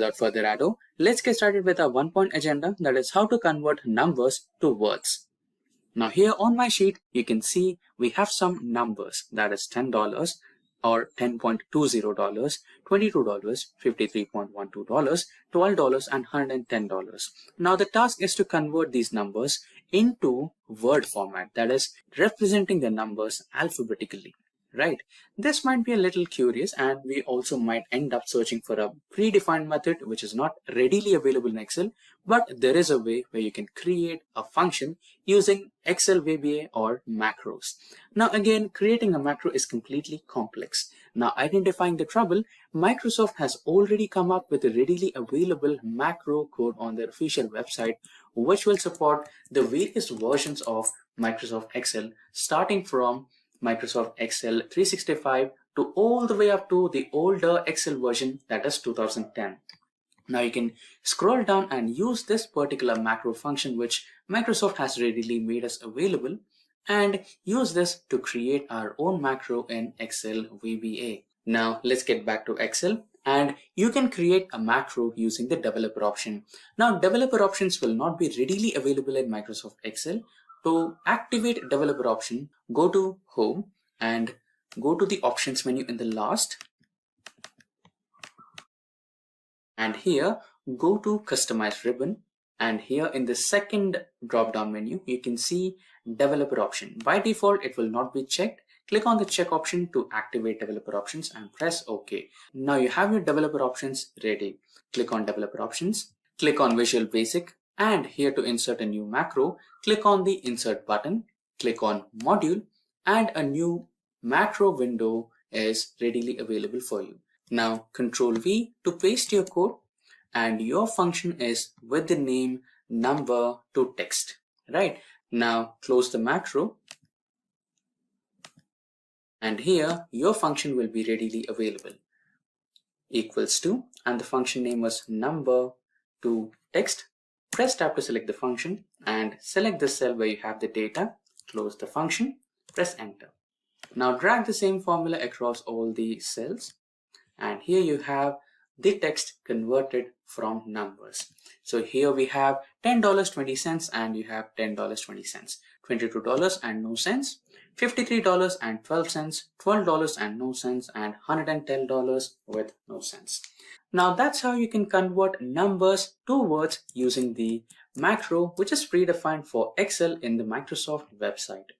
Without further ado, let's get started with our 1-point agenda, that is how to convert numbers to words. Now here on my sheet, you can see we have some numbers, that is $10 or $10.20, $22, $53.12, $12 and $110. Now the task is to convert these numbers into word format, that is representing the numbers alphabetically. Right? This might be a little curious, and we also might end up searching for a predefined method which is not readily available in Excel, but there is a way where you can create a function using Excel VBA or macros. Now again, creating a macro is completely complex. Now identifying the trouble, Microsoft has already come up with a readily available macro code on their official website, which will support the various versions of Microsoft Excel, starting from Microsoft Excel 365 to all the way up to the older Excel version, that is 2010. Now you can scroll down and use this particular macro function which Microsoft has readily made us available, and use this to create our own macro in Excel VBA. Now let's get back to Excel, and you can create a macro using the developer option. Now developer options will not be readily available in Microsoft Excel. To activate developer option, go to Home and go to the Options menu in the last, and here go to Customize ribbon, and here in the second drop down menu you can see developer option. By default it will not be checked. Click on the check option to activate developer options and press OK. Now you have your developer options ready. Click on developer options, click on Visual Basic, and here to insert a new macro, click on the Insert button, click on Module, and a new macro window is readily available for you. Now Control V to paste your code, and your function is with the name number to text. Right? Now close the macro, and here your function will be readily available. Equals to, and the function name was number to text. Press tab to select the function and select the cell where you have the data. Close the function, press enter. Now drag the same formula across all the cells, and here you have the text converted from numbers. So here we have $10.20 and you have $10.20, $22 and no cents, $53 and 12 cents, $12 and no cents, and $110 with no cents. Now that's how you can convert numbers to words using the macro which is predefined for Excel in the Microsoft website.